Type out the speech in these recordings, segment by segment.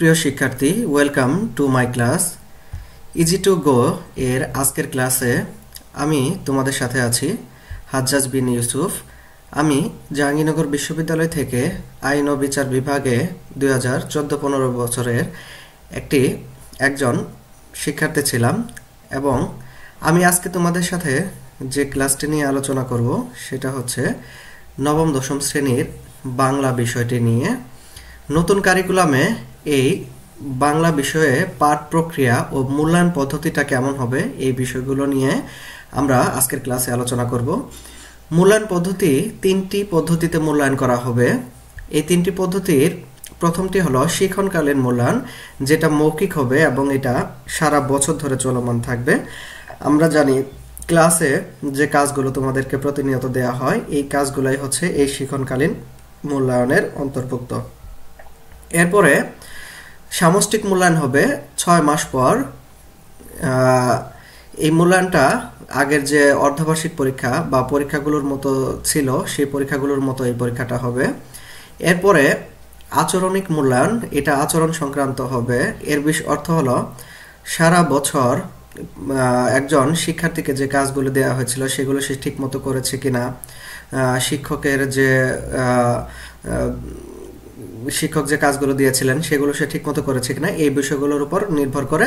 প্রিয় শিক্ষার্থী, welcome to my class easy to go এর আজকের ক্লাসে আমি তোমাদের সাথে আছি হাজ্জাজ বিন ইউসুফ। আমি জাহাঙ্গীরনগর বিশ্ববিদ্যালয় থেকে আইন ও বিচার বিভাগে 2014-15 বছরের একজন শিক্ষার্থী ছিলাম এবং আমি আজকে তোমাদের সাথে যে ক্লাসটি নিয়ে আলোচনা করব সেটা হচ্ছে নবম দশম শ্রেণীর বাংলা বিষয়টি নিয়ে। নতুন কারিকুলামে এই বাংলা বিষয়ে পাঠ প্রক্রিয়া ও মূল্যায়ন পদ্ধতিটা কেমন হবে এই বিষয়গুলো নিয়ে আমরা আজকের ক্লাসে আলোচনা করব। মূল্যায়ন পদ্ধতি তিনটি পদ্ধতিতে মূল্যায়ন করা হবে। এই তিনটি পদ্ধতির প্রথমটি হলো শিক্ষণকালীন মূল্যায়ন, যেটা মৌখিক হবে এবং এটা সারা বছর ধরে চলমান থাকবে। আমরা জানি ক্লাসে যে কাজগুলো তোমাদেরকে প্রতিনিয়ত দেওয়া হয় এই কাজগুলোই হচ্ছে এই শিক্ষণকালীন মূল্যায়নের অন্তর্ভুক্ত। এরপরে সামষ্টিক মূল্যায়ন হবে 6 মাস পর। এই মূল্যায়নটা আগের যে অর্ধবার্ষিক পরীক্ষা বা পরীক্ষাগুলোর মতো ছিল সেই পরীক্ষাগুলোর মতো এই পরীক্ষাটা হবে। এরপরে আচরণিক মূল্যায়ন, এটা আচরণ সংক্রান্ত হবে। এর অর্থ হলো সারা বছর একজন শিক্ষার্থীকে যে কাজগুলো দেওয়া হয়েছিল সেগুলো সে ঠিক মতো করেছে কিনা, শিক্ষক যে কাজগুলো দিয়েছিলেন সেগুলো সে ঠিকমতো করেছে কিনা এই বিষয়গুলোর উপর নির্ভর করে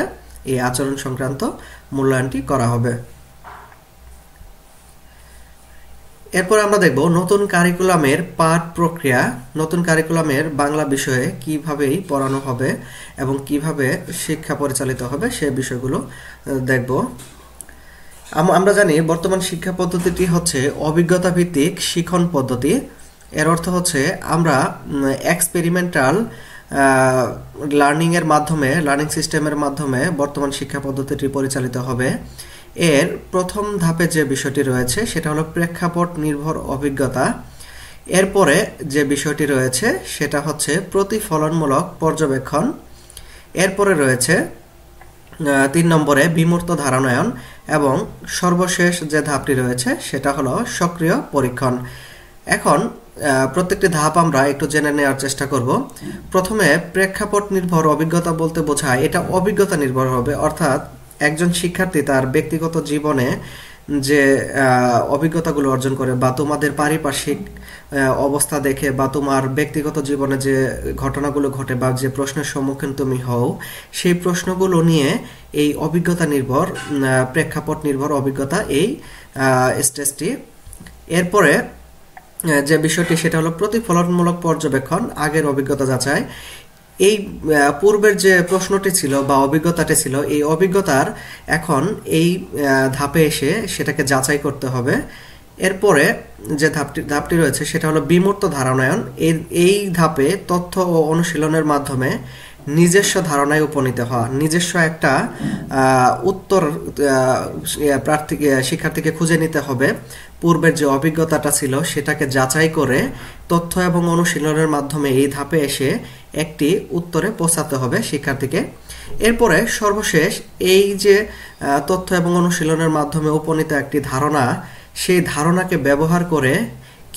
এই আচরণ সংক্রান্ত মূল্যায়নটি করা হবে। এরপর আমরা দেখব নতুন কারিকুলামের পাঠ প্রক্রিয়া। নতুন কারিকুলামের বাংলা বিষয়ে কিভাবেই পড়ানো হবে এবং কিভাবে শিক্ষা পরিচালিত হবে সে বিষয়গুলো দেখব। আমরা জানি বর্তমান শিক্ষা পদ্ধতিটি হচ্ছে অভিজ্ঞতা ভিত্তিক শিক্ষণ পদ্ধতি। এর অর্থ হচ্ছে আমরা এক্সপেরিমেন্টাল লার্নিং সিস্টেমের মাধ্যমে বর্তমান শিক্ষা পদ্ধতিটি পরিচালিত হবে। এর প্রথম ধাপে যে বিষয়টি রয়েছে সেটা হলো প্রেক্ষাপট নির্ভর অভিজ্ঞতা। এরপরে যে বিষয়টি রয়েছে সেটা হচ্ছে প্রতিফলনমূলক পর্যবেক্ষণ। এরপরে রয়েছে 3 নম্বরে বিমূর্ত ধারণায়ন এবং সর্বশেষ যে ধাপটি রয়েছে সেটা হলো সক্রিয় পরীক্ষণ। এখন প্রত্যেকটি ধাপ আমরা একটু জেনে নেওয়ার চেষ্টা করব। প্রথমে প্রেক্ষাপট নির্ভর অভিজ্ঞতা বলতে বোঝায় এটা অভিজ্ঞতা নির্ভর হবে, অর্থাৎ একজন শিক্ষার্থী তার ব্যক্তিগত জীবনে যে অভিজ্ঞতাগুলো অর্জন করে বা তোমাদের পারিপার্শ্বিক অবস্থা দেখে বা তোমার ব্যক্তিগত জীবনে যে ঘটনাগুলো ঘটে বা যে প্রশ্নের সম্মুখীন তুমি হও সেই প্রশ্নগুলো নিয়ে এই অভিজ্ঞতা নির্ভর প্রেক্ষাপট নির্ভর অভিজ্ঞতা এই স্টেজটি। এরপরে যে বিষয়টি সেটা হলো প্রতিফলনমূলক পর্যবেক্ষণ, আগের অভিজ্ঞতা যাচাই। এই পূর্বের যে প্রশ্নটি ছিল বা অভিজ্ঞতাটি ছিল এই অভিজ্ঞতার এখন এই ধাপে এসে সেটাকে যাচাই করতে হবে। এরপরে যে ধাপটি রয়েছে সেটা হলো বিমূর্ত ধারণায়ন। এই ধাপে তথ্য ও অনুশীলনের মাধ্যমে নিজস্ব ধারণায় উপনীত হওয়া, নিজস্ব একটা উত্তর শিক্ষার্থীকে খুঁজে নিতে হবে। পূর্বের যে অভিজ্ঞতাটা ছিল সেটাকে যাচাই করে তথ্য এবং অনুশীলনের মাধ্যমে এই ধাপে এসে একটি উত্তরে পৌঁছাতে হবে শিক্ষার্থীকে। এরপরে সর্বশেষ এই যে তথ্য এবং অনুশীলনের মাধ্যমে উপনীত একটি ধারণা, সেই ধারণাকে ব্যবহার করে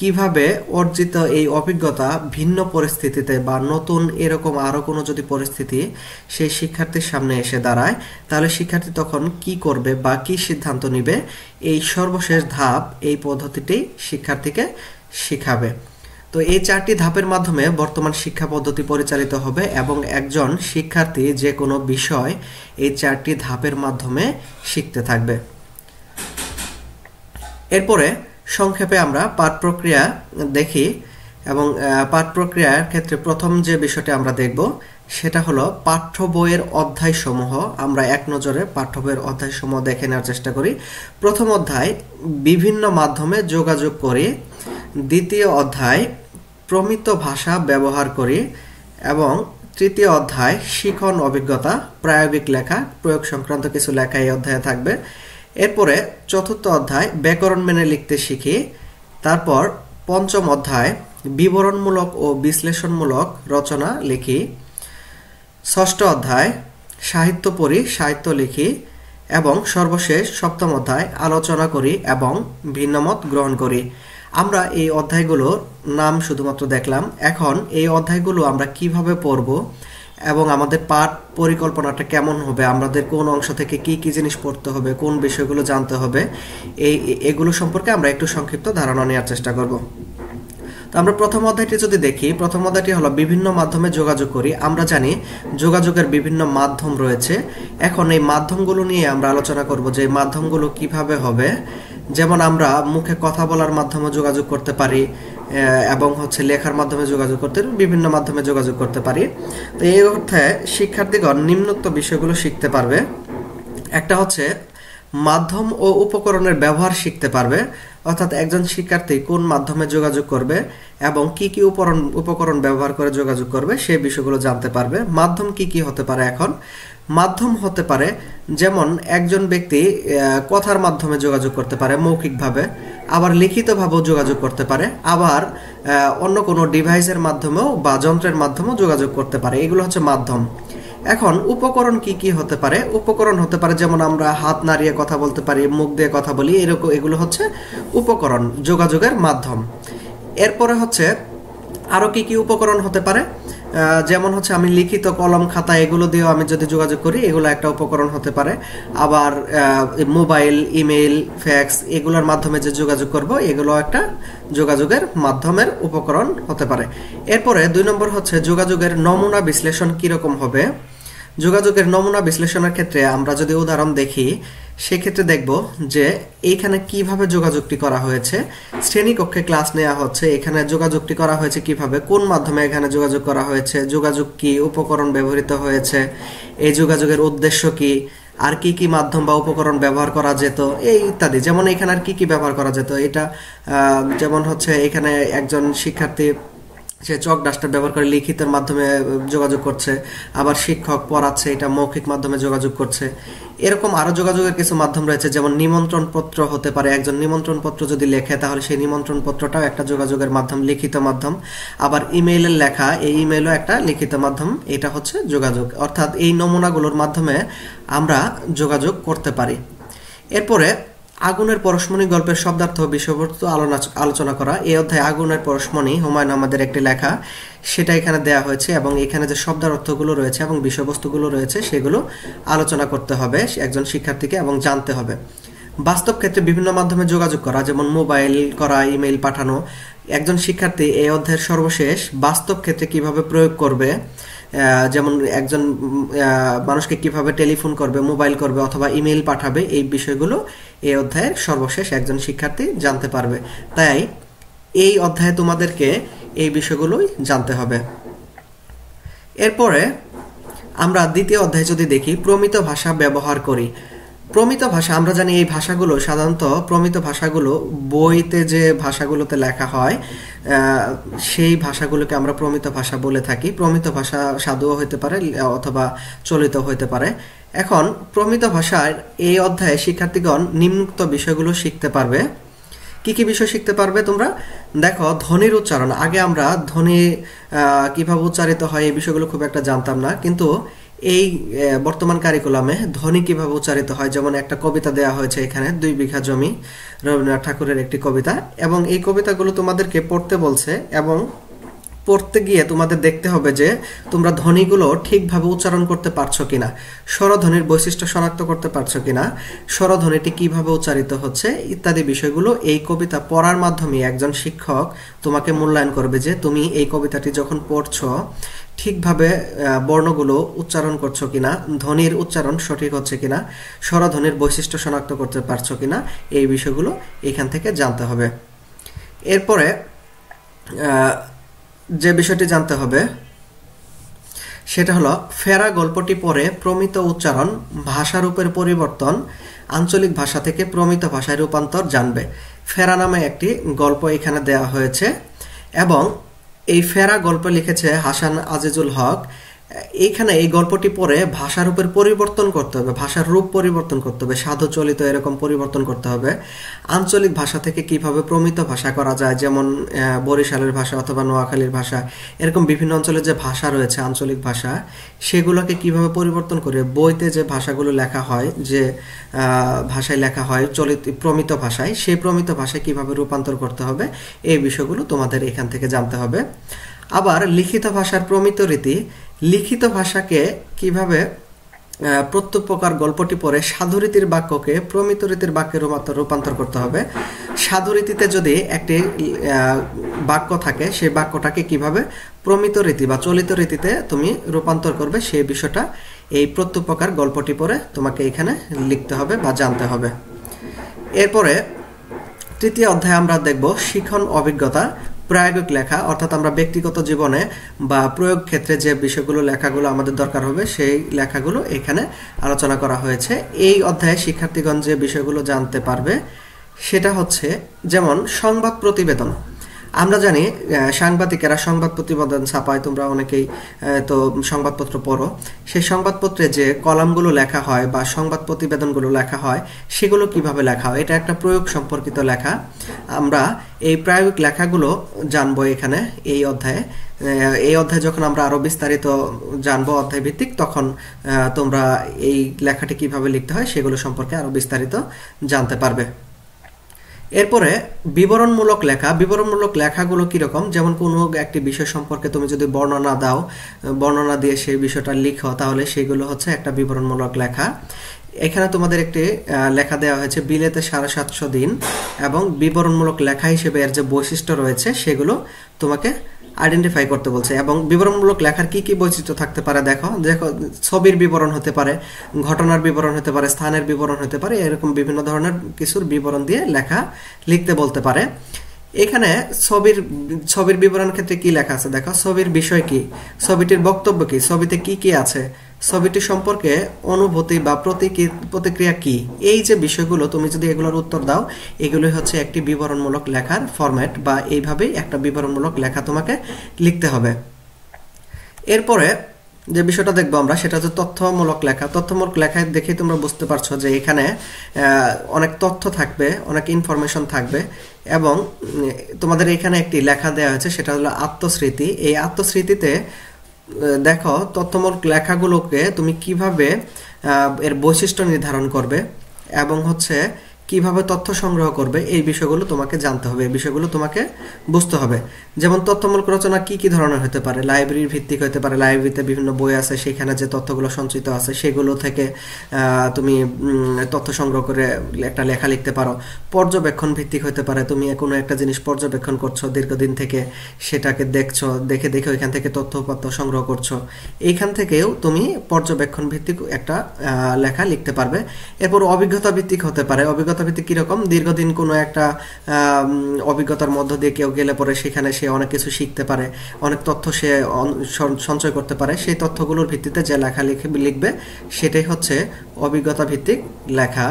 কিভাবে অর্জিত এই অভিজ্ঞতা ভিন্ন পরিস্থিতিতে বা নতুন এরকম আরো কোনো যদি পরিস্থিতি সেই শিক্ষার্থীর সামনে এসে দাঁড়ায় তাহলে শিক্ষার্থী তখন কি করবে বা কি সিদ্ধান্ত নিবে, এই সর্বশেষ ধাপ এই পদ্ধতিটি শিক্ষার্থীকে শিখাবে। তো এই 4টি ধাপের মাধ্যমে বর্তমান শিক্ষা পদ্ধতি পরিচালিত হবে এবং একজন শিক্ষার্থী যে কোনো বিষয় এই 4টি ধাপের মাধ্যমে শিখতে থাকবে। এরপরে সংক্ষেপে আমরা পাঠ প্রক্রিয়া দেখি এবং পাঠ প্রক্রিয়ার ক্ষেত্রে প্রথম যে বিষয়টি আমরা দেখব সেটা হলো পাঠ্য বইয়ের অধ্যায়সমূহ। আমরা এক নজরে পাঠ্য বইয়ের অধ্যায়সমূহ দেখে নেওয়ার চেষ্টা করি। প্রথম অধ্যায় বিভিন্ন মাধ্যমে যোগাযোগ করি, দ্বিতীয় অধ্যায় প্রমিত ভাষা ব্যবহার করি এবং তৃতীয় অধ্যায় শিখন অভিজ্ঞতা, প্রায়োগিক লেখা, প্রয়োগ সংক্রান্ত কিছু লেখা এই অধ্যায়ে থাকবে। এরপরে চতুর্থ অধ্যায় ব্যাকরণ মেনে লিখতে শিখি। তারপর পঞ্চম অধ্যায় বিবরণমূলক ও বিশ্লেষণমূলক রচনা লিখি। ষষ্ঠ অধ্যায় সাহিত্য পড়ি, সাহিত্য লিখি এবং সর্বশেষ সপ্তম অধ্যায় আলোচনা করি এবং ভিন্নমত গ্রহণ করি। আমরা এই অধ্যায়গুলোর নাম শুধুমাত্র দেখলাম। এখন এই অধ্যায়গুলো আমরা কিভাবে পড়ব এবং আমাদের পাঠ পরিকল্পনাটা কেমন হবে, আমাদের কোন অংশ থেকে কি কি জিনিস পড়তে হবে, কোন বিষয়গুলো জানতে হবে, এগুলো সম্পর্কে আমরা একটু সংক্ষিপ্ত ধারণা নেওয়ার চেষ্টা করব। তো আমরা প্রথম অধ্যায়টি যদি দেখি, প্রথম অধ্যায়টি হলো বিভিন্ন মাধ্যমে যোগাযোগ করি। আমরা জানি যোগাযোগের বিভিন্ন মাধ্যম রয়েছে। এখন এই মাধ্যমগুলো নিয়ে আমরা আলোচনা করব যে এই মাধ্যমগুলো কিভাবে হবে। যেমন আমরা মুখে কথা বলার মাধ্যমে যোগাযোগ করতে পারি এবং লেখার মাধ্যমে যোগাযোগ করতে বিভিন্ন মাধ্যমে যোগাযোগ করতে পারি। তো এই অর্থে শিক্ষার্থীগণ নিম্নোক্ত বিষয়গুলো শিখতে পারবে। একটা হচ্ছে মাধ্যম ও উপকরণের ব্যবহার শিখতে পারবে, অর্থাৎ একজন শিক্ষার্থী কোন মাধ্যমে যোগাযোগ করবে এবং কি কি উপকরণ ব্যবহার করে যোগাযোগ করবে সেই বিষয়গুলো জানতে পারবে। মাধ্যম কি কি হতে পারে? এখন মাধ্যম হতে পারে যেমন একজন ব্যক্তি কথার মাধ্যমে যোগাযোগ করতে পারে মৌখিকভাবে, আবার লিখিতভাবেও যোগাযোগ করতে পারে, আবার অন্য কোনো ডিভাইসের মাধ্যমেও বা যন্ত্রের মাধ্যমেও যোগাযোগ করতে পারে। এগুলো হচ্ছে মাধ্যম। এখন উপকরণ কি কি হতে পারে? উপকরণ হতে পারে যেমন আমরা হাত নাড়িয়ে কথা বলতে পারি, মুখ দিয়ে কথা বলি, এরকম এগুলো হচ্ছে উপকরণ, যোগাযোগের মাধ্যম। এরপরে আরো কি কি উপকরণ হতে পারে? যেমন আমি লিখিত কলম খাতা এগুলো দিয়েও আমি যদি যোগাযোগ করি, এগুলো একটা উপকরণ হতে পারে। আবার মোবাইল, ইমেইল, ফ্যাক্স এগুলোর মাধ্যমে যে যোগাযোগ করব, এগুলো একটা যোগাযোগের মাধ্যমের উপকরণ হতে পারে। এরপরে 2 নম্বর যোগাযোগের নমুনা বিশ্লেষণ কিরকম হবে। যোগাযোগের নমুনা বিশ্লেষণের ক্ষেত্রে আমরা যদি উদাহরণ দেখি, সেক্ষেত্রে দেখব যে এইখানে কিভাবে যোগাযোগটি করা হয়েছে। শ্রেণীকক্ষে ক্লাস নেওয়া হচ্ছে, এখানে যোগাযোগটি করা হয়েছে কিভাবে, কোন মাধ্যমে এখানে যোগাযোগ করা হয়েছে, যোগাযোগ কি, উপকরণ ব্যবহৃত হয়েছে, এই যোগাযোগের উদ্দেশ্য কি, আর কি কি মাধ্যম বা উপকরণ ব্যবহার করা যেত, এই ইত্যাদি। যেমন এখানে আর কি কি ব্যবহার করা যেত, এটা যেমন এখানে একজন শিক্ষার্থী সে চক ডাস্টার ব্যবহার করে লিখিতের মাধ্যমে যোগাযোগ করছে, আবার শিক্ষক পড়াচ্ছে, এটা মৌখিক মাধ্যমে যোগাযোগ করছে। এরকম আরো যোগাযোগের কিছু মাধ্যম রয়েছে, যেমন নিমন্ত্রণ পত্র হতে পারে। একজন নিমন্ত্রণ পত্র যদি লেখে তাহলে সেই নিমন্ত্রণ পত্রটাও একটা যোগাযোগের মাধ্যম, লিখিত মাধ্যম। আবার ইমেইলের লেখা, এই ইমেইলও একটা লিখিত মাধ্যম, এটা হচ্ছে যোগাযোগ। অর্থাৎ এই নমুনাগুলোর মাধ্যমে আমরা যোগাযোগ করতে পারি। এরপরে আগুনের পরশমণি গল্পের শব্দার্থ বিষয়বস্তু আলোচনা করা। এই অধ্যায়ে আগুনের পরশমণি হুমায়ুন আহমেদের একটি লেখা, সেটা এখানে দেয়া হয়েছে এবং এখানে যে শব্দার্থগুলো রয়েছে এবং বিষয়বস্তুগুলো রয়েছে সেগুলো আলোচনা করতে হবে একজন শিক্ষার্থীকে এবং জানতে হবে। বাস্তব ক্ষেত্রে বিভিন্ন মাধ্যমে যোগাযোগ করা, যেমন মোবাইল করা, ইমেইল পাঠানো। একজন শিক্ষার্থী এই অধ্যায়ের সর্বশেষ বাস্তব ক্ষেত্রে কিভাবে প্রয়োগ করবে, যেমন একজন মানুষকে কিভাবে টেলিফোন করবে, মোবাইল করবে অথবা ইমেইল পাঠাবে, এই বিষয়গুলো এই অধ্যায়ের সর্বশেষ একজন শিক্ষার্থী জানতে পারবে। তাই এই অধ্যায়ে তোমাদেরকে এই বিষয়গুলোই জানতে হবে। এরপরে আমরা দ্বিতীয় অধ্যায় যদি দেখি, প্রমিত ভাষা ব্যবহার করি। প্রমিত ভাষা আমরা জানি এই ভাষাগুলো সাধারণত, প্রমিত ভাষাগুলো বইতে যে ভাষাগুলোতে লেখা হয় সেই ভাষাগুলোকে আমরা প্রমিত ভাষা বলে থাকি। প্রমিত ভাষা সাধুও হইতে পারে অথবা চলিত হইতে পারে। এখন প্রমিত ভাষার এই অধ্যায়ে শিক্ষার্থীগণ নিম্নোক্ত বিষয়গুলো শিখতে পারবে। কি কি বিষয় শিখতে পারবে তোমরা দেখো? ধ্বনির উচ্চারণ। আগে আমরা ধ্বনি কিভাবে উচ্চারিত হয় এই বিষয়গুলো খুব একটা জানতাম না, কিন্তু এই বর্তমান কারিকুলামে ধ্বনি কিভাবে উচ্চারিত হয়, যেমন একটা কবিতা দেয়া হয়েছে এখানে, 2 বিঘা জমি, রবীন্দ্রনাথ ঠাকুরের একটি কবিতা, এবং এই কবিতাগুলো তোমাদেরকে পড়তে বলছে এবং পড়তে গিয়ে তোমাদের দেখতে হবে যে তোমরা ধ্বনিগুলো ঠিকভাবে উচ্চারণ করতে পারছো কিনা, স্বরধ্বনির বৈশিষ্ট্য শনাক্ত করতে পারছো কিনা, স্বরধ্বনিটি কিভাবে উচ্চারিত হচ্ছে ইত্যাদি বিষয়গুলো এই কবিতা পড়ার মাধ্যমে একজন শিক্ষক তোমাকে মূল্যায়ন করবে যে তুমি এই কবিতাটি যখন পড়ছো ঠিকভাবে বর্ণগুলো উচ্চারণ করছো কিনা, ধ্বনির উচ্চারণ সঠিক হচ্ছে কিনা, স্বরধ্বনির বৈশিষ্ট্য শনাক্ত করতে পারছো কিনা, এই বিষয়গুলো এখান থেকে জানতে হবে। এরপরে যে বিষয়টি জানতে হবে সেটা হলো ফেরা গল্পটি পরে প্রমিত উচ্চারণ, ভাষারূপের পরিবর্তন, আঞ্চলিক ভাষা থেকে প্রমিত ভাষায় রূপান্তর জানবে। ফেরা নামে একটি গল্প এখানে দেয়া হয়েছে এবং এই ফেরা গল্প লিখেছে হাসান আজিজুল হক। এইখানে এই গল্পটি পড়ে ভাষার রূপের পরিবর্তন করতে হবে, ভাষার রূপ পরিবর্তন করতে হবে, সাধু চলিত এরকম পরিবর্তন করতে হবে। আঞ্চলিক ভাষা থেকে কিভাবে প্রমিত ভাষা করা যায়, যেমন বরিশালের ভাষা অথবা নোয়াখালীর ভাষা, এরকম বিভিন্ন অঞ্চলে যে ভাষা রয়েছে আঞ্চলিক ভাষা, সেগুলোকে কিভাবে পরিবর্তন করে বইতে যে ভাষাগুলো লেখা হয়, যে ভাষায় লেখা হয় চলিত প্রমিত ভাষায়, সেই প্রমিত ভাষায় কিভাবে রূপান্তর করতে হবে, এই বিষয়গুলো তোমাদের এখান থেকে জানতে হবে। আবার লিখিত ভাষার প্রমিত রীতি, লিখিত ভাষাকে কিভাবে প্রত্যুপকার গল্পটি পড়ে সাধুরীতির বাক্যকে প্রমিত রীতির বাক্যে রূপান্তর করতে হবে। সাধুরীতিতে যদি একটি বাক্য থাকে সেই বাক্যটাকে কিভাবে প্রমিত রীতি বা চলিত রীতিতে তুমি রূপান্তর করবে সেই বিষয়টা এই প্রত্যুপকার গল্পটি পড়ে তোমাকে এখানে লিখতে হবে বা জানতে হবে। এরপরে তৃতীয় অধ্যায়ে আমরা দেখব শিখন অভিজ্ঞতা প্রায়োগিক লেখা, অর্থাৎ আমরা ব্যক্তিগত জীবনে বা প্রয়োগ ক্ষেত্রে যে বিষয়গুলো লেখাগুলো আমাদের দরকার হবে সেই লেখাগুলো এখানে আলোচনা করা হয়েছে। এই অধ্যায়ে শিক্ষার্থীগণ যে বিষয়গুলো জানতে পারবে সেটা হচ্ছে যেমন সংবাদ প্রতিবেদন। আমরা জানি সাংবাদিকেরা সংবাদ প্রতিবেদন ছাপায়, তোমরা অনেকেই তো সংবাদপত্র পড়ো। সেই সংবাদপত্রে যে কলামগুলো লেখা হয় বা সংবাদ প্রতিবেদনগুলো লেখা হয় সেগুলো কিভাবে লেখা হয়, এটা একটা প্রয়োগ সম্পর্কিত লেখা। আমরা এই প্রায়োগিক লেখাগুলো জানবো এখানে এই অধ্যায়ে। এই অধ্যায়ে যখন আমরা আরো বিস্তারিত জানবো অধ্যায় ভিত্তিক, তখন তোমরা এই লেখাটি কিভাবে লিখতে হয় সেগুলো সম্পর্কে আরো বিস্তারিত জানতে পারবে। এরপরে বিবরণমূলক লেখা। বিবরণমূলক লেখাগুলো কিরকম, যেমন কোনো একটি বিষয় সম্পর্কে তুমি যদি বর্ণনা দাও, বর্ণনা দিয়ে সেই বিষয়টা লিখো, তাহলে সেগুলো হচ্ছে একটা বিবরণমূলক লেখা। এখানে তোমাদের একটি লেখা দেওয়া হয়েছে বিলেতে 750 দিন, এবং বিবরণমূলক লেখা হিসেবে এর যে বৈশিষ্ট্য রয়েছে সেগুলো তোমাকে আইডেন্টিফাই করতে বলছে। এবং বিবরণমূলক লেখার কি কি বৈশিষ্ট্য থাকতে পারে দেখো। ছবির বিবরণ হতে পারে, ঘটনার বিবরণ হতে পারে, স্থানের বিবরণ হতে পারে, এরকম বিভিন্ন ধরনের কিছুর বিবরণ দিয়ে লেখা লিখতে বলতে পারে। এখানে ছবির বিবরণ ক্ষেত্রে কি লেখা আছে দেখো। ছবির বিষয় কি, ছবিটির বক্তব্য কি, ছবিতে কি কি আছে, ছবিটি সম্পর্কে অনুভূতি বা প্রতিক্রিয়া কি, এই যে বিষয়গুলো তুমি যদি এগুলোর উত্তর দাও, এগুলোই হচ্ছে একটি বিবরণমূলক লেখার ফরম্যাট, বা এইভাবেই একটা বিবরণমূলক লেখা তোমাকে লিখতে হবে। এরপরে যে বিষয়টা দেখবো আমরা সেটা হচ্ছে তথ্যমূলক লেখা। তথ্যমূলক লেখায় দেখে তোমরা বুঝতে পারছো যে এখানে অনেক তথ্য থাকবে, অনেক ইনফরমেশন থাকবে, এবং তোমাদের এখানে একটি লেখা দেওয়া হয়েছে সেটা হলো আত্মস্মৃতি। এই আত্মস্মৃতিতে দেখো তথ্যমূলক লেখাগুলোকে তুমি কিভাবে এর বৈশিষ্ট্য নির্ধারণ করবে এবং হচ্ছে কিভাবে তথ্য সংগ্রহ করবে, এই বিষয়গুলো তোমাকে জানতে হবে, এই বিষয়গুলো তোমাকে বুঝতে হবে। যেমন তথ্যমূলক রচনা কি কি ধরনের হতে পারে, লাইব্রেরির ভিত্তিক হতে পারে, লাইব্রেরিতে বিভিন্ন বই আছে, সেখানে যে তথ্যগুলো সঞ্চিত আছে সেগুলো থেকে তুমি তথ্য সংগ্রহ করে একটা লেখা লিখতে পারো। পর্যবেক্ষণ ভিত্তিক হতে পারে, তুমি কোনো একটা জিনিস পর্যবেক্ষণ করছো দীর্ঘদিন থেকে, সেটাকে দেখছো, দেখে দেখে ওইখান থেকে তথ্য সংগ্রহ করছো, এইখান থেকেও তুমি পর্যবেক্ষণ ভিত্তিক একটা লেখা লিখতে পারবে। এরপর অভিজ্ঞতা ভিত্তিক হতে পারে। অভিজ্ঞতা ভিত্তিক কিরকম, দীর্ঘদিন কোনো একটা অভিজ্ঞতার মধ্য দিয়ে কেউ গেলে পরে সেখানে সে অনেক কিছু শিখতে পারে, অনেক তথ্য সে সঞ্চয় করতে পারে, সেই তথ্যগুলোর ভিত্তিতে যে লেখা লিখবে সেটাই হচ্ছে অভিজ্ঞতা ভিত্তিক লেখা।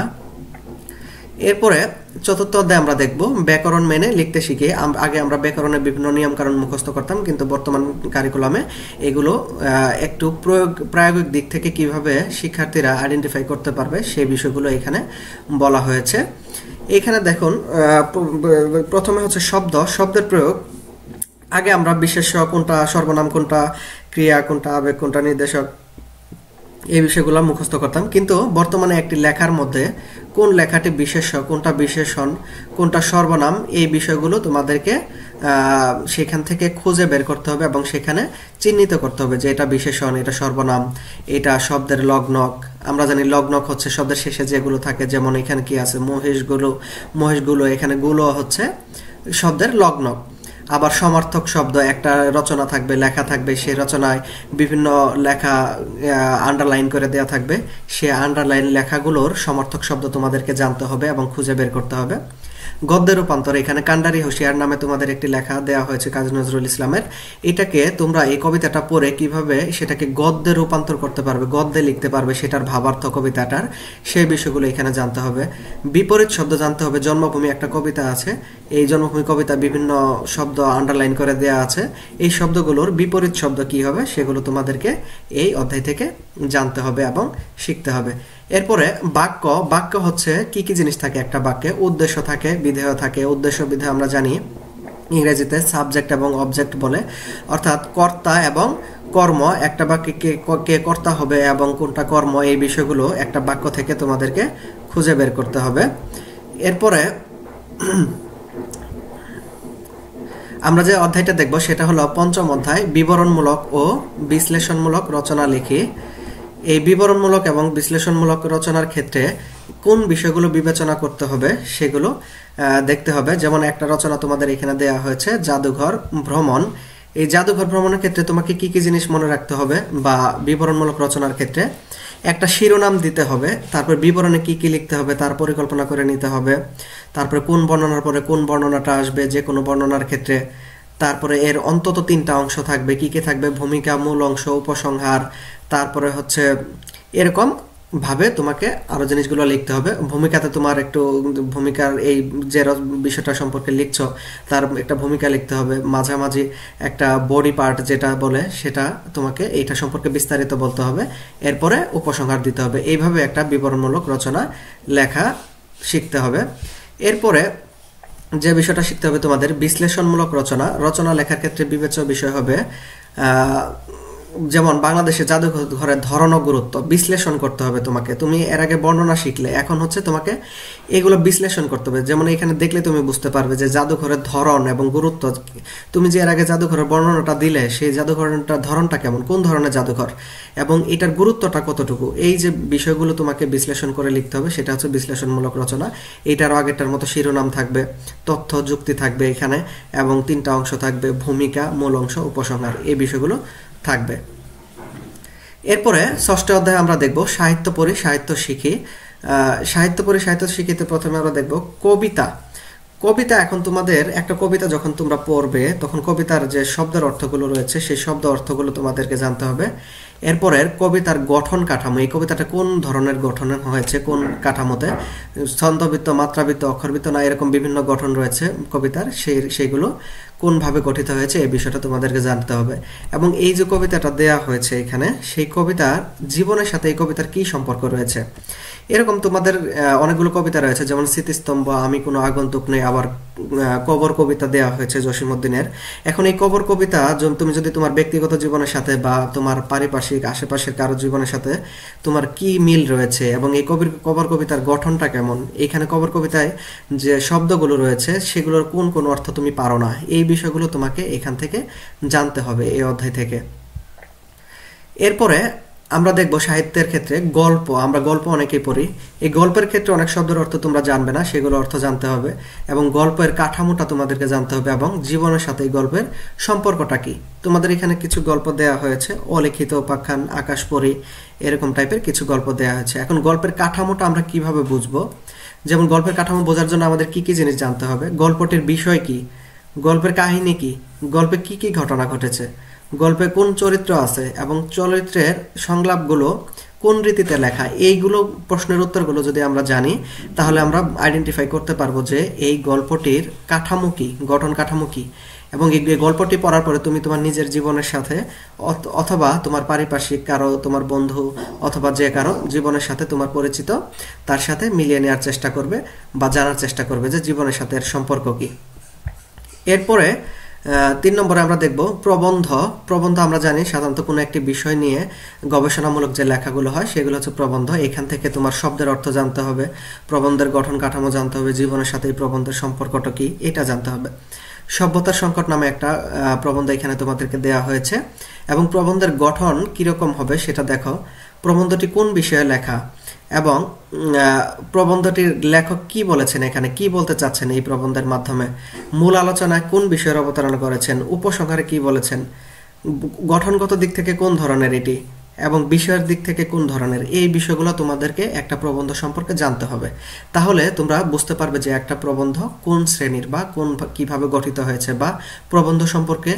এরপরে চতুর্থ অধ্যায়ে আমরা দেখব ব্যাকরণ মেনে লিখতে শিখে। আগে আমরা ব্যাকরণের বিভিন্ন নিয়মকানুন মুখস্থ করতাম, কিন্তু বর্তমান কারিকুলামে এগুলো একটু প্রায়োগিক দিক থেকে কিভাবে শিক্ষার্থীরা আইডেন্টিফাই করতে পারবে সেই বিষয়গুলো এখানে বলা হয়েছে। এখানে দেখুন প্রথমে হচ্ছে শব্দের প্রয়োগ। আগে আমরা বিশেষ্য কোনটা, সর্বনাম কোনটা, ক্রিয়া কোনটা, আবেগ কোনটা, নির্দেশক, এই বিষয়গুলো মুখস্থ করতাম, কিন্তু বর্তমানে একটি লেখার মধ্যে কোন লেখাটি বিশেষ্য, কোনটা বিশেষণ, কোনটা সর্বনাম, এই বিষয়গুলো তোমাদেরকে সেখান থেকে খুঁজে বের করতে হবে এবং সেখানে চিহ্নিত করতে হবে যে এটা বিশেষণ, এটা সর্বনাম, এটা শব্দের লগ্নক। আমরা জানি লগ্নক হচ্ছে শব্দের শেষে যেগুলো থাকে, যেমন এখানে কি আছে মহিষগুলো, এখানে গুলো হচ্ছে শব্দের লগ্নক। আবার সমার্থক শব্দ, একটা রচনা থাকবে, লেখা থাকবে, সেই রচনায় বিভিন্ন লেখা আন্ডারলাইন করে দেওয়া থাকবে, সেই আন্ডারলাইন লেখাগুলোর সমার্থক শব্দ তোমাদেরকে জানতে হবে এবং খুঁজে বের করতে হবে। গদ্যের রূপান্তর, এখানে কান্ডারি হুঁশিয়ার নামে তোমাদের একটি লেখা দেওয়া হয়েছে কাজী নজরুল ইসলামের। এটাকে তোমরা এই কবিতাটা পড়ে কিভাবে সেটাকে গদ্যে রূপান্তর করতে পারবে, গদ্যে লিখতে পারবে, সেটার ভাবার্থ কবিতাটার, সেই বিষয়গুলো এখানে জানতে হবে। বিপরীত শব্দ জানতে হবে। জন্মভূমি একটা কবিতা আছে, এই জন্মভূমি কবিতা বিভিন্ন শব্দ আন্ডারলাইন করে দেওয়া আছে, এই শব্দগুলোর বিপরীত শব্দ কি হবে সেগুলো তোমাদেরকে এই অধ্যায় থেকে জানতে হবে এবং শিখতে হবে। এরপরে বাক্য হচ্ছে কি কি জিনিস থাকে একটা বাক্যে। উদ্দেশ্য থাকে, বিধেয় থাকে। উদ্দেশ্য বিধেয় আমরা জানি ইংরেজিতে সাবজেক্ট এবং অবজেক্ট বলে, অর্থাৎ কর্তা এবং কর্ম। একটা বাক্যে কে কর্তা হবে এবং কোনটা কর্ম, এই বিষয়গুলো একটা বাক্য থেকে তোমাদেরকে খুঁজে বের করতে হবে। এরপরে আমরা যে অধ্যায়টা দেখব সেটা হলো পঞ্চম অধ্যায়, বিবরণমূলক ও বিশ্লেষণমূলক রচনা লিখি। এই বিবরণমূলক এবং বিশ্লেষণমূলক রচনার ক্ষেত্রে কোন বিষয়গুলো বিবেচনা করতে হবে সেগুলো দেখতে হবে। যেমন একটা রচনা তোমাদের এখানে দেওয়া হয়েছে, জাদুঘর ভ্রমণ। এই জাদুঘর ভ্রমণের ক্ষেত্রে তোমাকে কি কি জিনিস মনে রাখতে হবে, বা বিবরণমূলক রচনার ক্ষেত্রে একটা শিরোনাম দিতে হবে, তারপর বিবরণে কি কি লিখতে হবে তার পরিকল্পনা করে নিতে হবে, তারপরে কোন বর্ণনার পরে কোন বর্ণনাটা আসবে যে কোনো বর্ণনার ক্ষেত্রে, তারপরে এর অন্তত 3টা অংশ থাকবে, কি কি থাকবে, ভূমিকা, মূল অংশ, উপসংহার, তারপরে হচ্ছে এরকম ভাবে তোমাকে আরো জিনিসগুলো লিখতে হবে। ভূমিকাতে তোমার একটু ভূমিকার এই যে বিষয়টা সম্পর্কে লিখছো তার একটা ভূমিকা লিখতে হবে, মাঝামাঝি একটা বডি পার্ট যেটা বলে সেটা তোমাকে এইটা সম্পর্কে বিস্তারিত বলতে হবে, এরপরে উপসংহার দিতে হবে। এইভাবে একটা বিবরণমূলক রচনা লেখা শিখতে হবে। এরপরে যে বিষয়টা শিখতে হবে তোমাদের বিশ্লেষণমূলক রচনা। রচনা লেখার ক্ষেত্রে বিবেচ্য বিষয় হবে যেমন বাংলাদেশে জাদুঘরের ধরন ও গুরুত্ব বিশ্লেষণ করতে হবে তোমাকে। তুমি এর আগে বর্ণনা শিখলে, এখন হচ্ছে তোমাকে এগুলো বিশ্লেষণ করতে হবে। যেমন এখানে দেখলে তুমি বুঝতে পারবে যে জাদুঘরের ধরন এবং গুরুত্ব। তুমি যে এর আগে জাদুঘরের বর্ণনাটা দিলে সেই জাদুঘরটার ধরনটা কেমন, কোন ধরনের জাদুঘর, এবং এটার গুরুত্বটা কতটুকু, এই যে বিষয়গুলো তোমাকে বিশ্লেষণ করে লিখতে হবে, সেটা হচ্ছে বিশ্লেষণমূলক রচনা। এইটারও আগেরটার মতো শিরোনাম থাকবে, তথ্য যুক্তি থাকবে এখানে, এবং 3টা অংশ থাকবে, ভূমিকা, মূল অংশ, উপসংহার, এই বিষয়গুলো থাকবে। এরপরে ষষ্ঠ অধ্যায়ে আমরা দেখব সাহিত্য পড়ি সাহিত্য শিখি। সাহিত্য পড়ি সাহিত্য শিখিতে প্রথমে আমরা দেখব কবিতা। কবিতা, এখন তোমাদের একটা কবিতা যখন তোমরা পড়বে তখন কবিতার যে শব্দের অর্থগুলো রয়েছে সেই শব্দ অর্থগুলো তোমাদেরকে জানতে হবে। এরপরে কবিতার গঠন কাঠামো, এই কবিতাটা কোন ধরনের গঠনের হয়েছে, কোন কাঠামোতে, ছন্দবৃত্ত, মাত্রাবৃত্ত, অক্ষরবৃত্ত, না এরকম বিভিন্ন গঠন রয়েছে কবিতার, সেইগুলো কোনভাবে গঠিত হয়েছে এই বিষয়টা তোমাদেরকে জানতে হবে। এবং এই যে কবিতাটা দেয়া হয়েছে এখানে, সেই কবিতার জীবনের সাথে এই কবিতার কি সম্পর্ক রয়েছে। এরকম তোমাদের অনেকগুলো কবিতা রয়েছে, যেমন স্মৃতিস্তম্ভ, আমি কোনো আগন্তুক নেই, আবার কবর কবিতা দেওয়া হয়েছে জসীমউদ্দিনের। এখন এই কবর কবিতা তুমি যদি তোমার ব্যক্তিগত জীবনের সাথে বা তোমার পারিপার্শ্বিক আশেপাশের কারো জীবনের সাথে তোমার কি মিল রয়েছে, এবং এই কবর কবিতার গঠনটা কেমন, এইখানে কবর কবিতায় যে শব্দগুলো রয়েছে সেগুলোর কোন কোন অর্থ তুমি পারো না, এই বিষয়গুলো তোমাকে এখান থেকে জানতে হবে এই অধ্যায় থেকে। এরপরে আমরা দেখব সাহিত্যের ক্ষেত্রে গল্প। আমরা গল্প অনেকেই পড়ি, এই গল্পের ক্ষেত্রে অনেক শব্দের অর্থ তোমরা জানবে না, সেগুলো অর্থ জানতে হবে, এবং গল্পের কাঠামোটা তোমাদেরকে জানতে হবে, এবং জীবনের সাথে এই গল্পের সম্পর্কটা কি। তোমাদের এখানে কিছু গল্প দেয়া হয়েছে, অলিখিত, উপাখ্যান, আকাশপরী, এরকম টাইপের কিছু গল্প দেয়া হয়েছে। এখন গল্পের কাঠামোটা আমরা কিভাবে বুঝবো, যেমন গল্পের কাঠামো বোঝার জন্য আমাদের কি কি জিনিস জানতে হবে, গল্পটির বিষয় কি, গল্পের কাহিনী কি, গল্পে কি কি ঘটনা ঘটেছে, গল্পে কোন চরিত্র আছে, এবং চরিত্রের সংলাপগুলো কোন রীতিতে লেখা, এইগুলো প্রশ্নের উত্তরগুলো যদি আমরা জানি তাহলে আমরা আইডেন্টিফাই করতে পারবো যে এই গল্পটির কাঠামো কি, গঠন কাঠামো কি। এবং এই গল্পটি পড়ার পরে তুমি তোমার নিজের জীবনের সাথে অথবা তোমার পারিপার্শ্বিক কারো, তোমার বন্ধু অথবা যে কারো জীবনের সাথে তোমার পরিচিত, তার সাথে মিলিয়ে নেওয়ার চেষ্টা করবে বা জানার চেষ্টা করবে যে জীবনের সাথে এর সম্পর্ক কি। এরপরে 3 নম্বরে আমরা দেখব প্রবন্ধ। প্রবন্ধ আমরা জানি সাধারণত কোনো একটি বিষয় নিয়ে গবেষণামূলক যে লেখাগুলো হয় সেগুলো হচ্ছে প্রবন্ধ। এখান থেকে তোমার শব্দের অর্থ জানতে হবে, প্রবন্ধের গঠন কাঠামো জানতে হবে, জীবনের সাথে এই প্রবন্ধের সম্পর্কটা কি এটা জানতে হবে। সভ্যতার সংকট নামে একটা প্রবন্ধ এখানে তোমাদেরকে দেয়া হয়েছে, এবং প্রবন্ধের গঠন কিরকম হবে সেটা দেখো, প্রবন্ধটি কোন বিষয়ে লেখা, এবং প্রবন্ধটির লেখক কি বলেছেন, এখানে কি বলতে চাচ্ছেন এই প্রবন্ধের মাধ্যমে, মূল আলোচনায় কোন বিষয়ের অবতারণা করেছেন, উপসংহারে কি বলেছেন, গঠনগত দিক থেকে কোন ধরনের এটি, এবং বিষয়ের দিক থেকে কোন ধরনের, এই বিষয়গুলো তোমাদেরকে একটা প্রবন্ধ সম্পর্কে জানতে হবে। তাহলে তোমরা বুঝতে পারবে যে একটা প্রবন্ধ কোন শ্রেণীর বা কোন কিভাবে গঠিত হয়েছে, বা প্রবন্ধ সম্পর্কে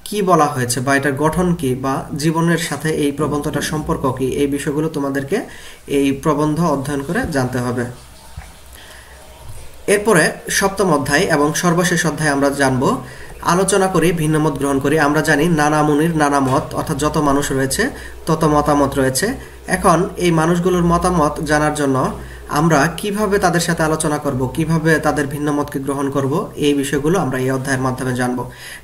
কি বলা হয়েছে, বা এটার গঠন কি, বা জীবনের সাথে এই প্রবন্ধটার সম্পর্ক কি, এই বিষয়গুলো তোমাদেরকে এই প্রবন্ধ অধ্যয়ন করে জানতে হবে। এরপরে সপ্তম অধ্যায় এবং সর্বশেষ অধ্যায় আমরা জানবো আলোচনা করি, ভিন্ন মত গ্রহণ করি। আমরা জানি নানা মুনির নানা মত, অর্থাৎ যত মানুষ রয়েছে তত মতামত রয়েছে। এখন এই মানুষগুলোর মতামত জানার জন্য আমরা কিভাবে তাদের সাথে আলোচনা করব, কিভাবে তাদের ভিন্ন মতকে গ্রহণ করব, এই বিষয়গুলো আমরা এই অধ্যায়ের মাধ্যমে জানব।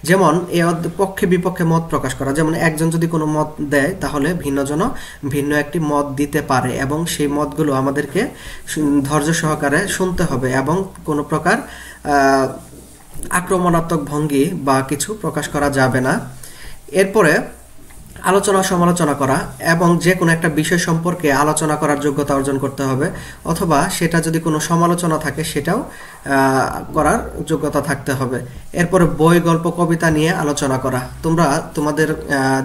যেমন এই পক্ষে বিপক্ষে মত প্রকাশ করা, যেমন একজন যদি কোনো মত দেয় তাহলে ভিন্নজন ভিন্ন একটি মত দিতে পারে, এবং সেই মতগুলো আমাদেরকে ধৈর্য সহকারে শুনতে হবে, এবং কোনো প্রকার আক্রমণাত্মক ভঙ্গি বা কিছু প্রকাশ করা যাবে না। এরপরে আলোচনা সমালোচনা করা এবং যে কোনো একটা বিষয় সম্পর্কে আলোচনা করার যোগ্যতা অর্জন করতে হবে, অথবা সেটা যদি কোনো সমালোচনা থাকে সেটাও করার যোগ্যতা থাকতে হবে। এরপরে বই, গল্প, কবিতা নিয়ে আলোচনা করা। তোমরা তোমাদের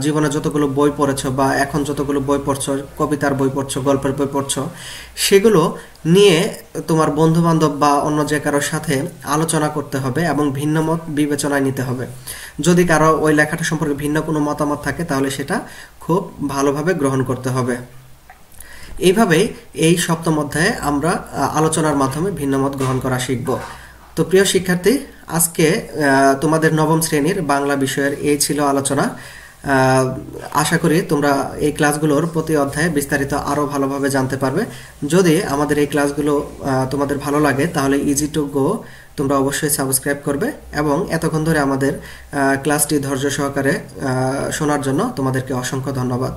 জীবনে যতগুলো বই পড়েছো বা এখন যতগুলো বই পড়ছো, কবিতার বই পড়ছো, গল্পের বই পড়ছো, সেগুলো নিয়ে তোমার বন্ধু বান্ধব বা অন্য যে কারোর সাথে আলোচনা করতে হবে এবং ভিন্ন মত বিবেচনায় নিতে হবে। যদি কারো ওই লেখাটা সম্পর্কে ভিন্ন কোনো মতামত থাকে তাহলে সেটা খুব ভালোভাবে গ্রহণ করতে হবে। এইভাবেই এই সপ্তম অধ্যায়ে আমরা আলোচনার মাধ্যমে ভিন্ন মত গ্রহণ করা শিখব। তো প্রিয় শিক্ষার্থী, আজকে তোমাদের নবম শ্রেণীর বাংলা বিষয়ের এই ছিল আলোচনা। আশা করি তোমরা এই ক্লাসগুলোর প্রতি অধ্যায়ে বিস্তারিত আরও ভালোভাবে জানতে পারবে। যদি আমাদের এই ক্লাসগুলো তোমাদের ভালো লাগে তাহলে ইজি টু গো তোমরা অবশ্যই সাবস্ক্রাইব করবে এবং এতক্ষণ ধরে আমাদের ক্লাসটি ধৈর্য সহকারে শোনার জন্য তোমাদেরকে অসংখ্য ধন্যবাদ।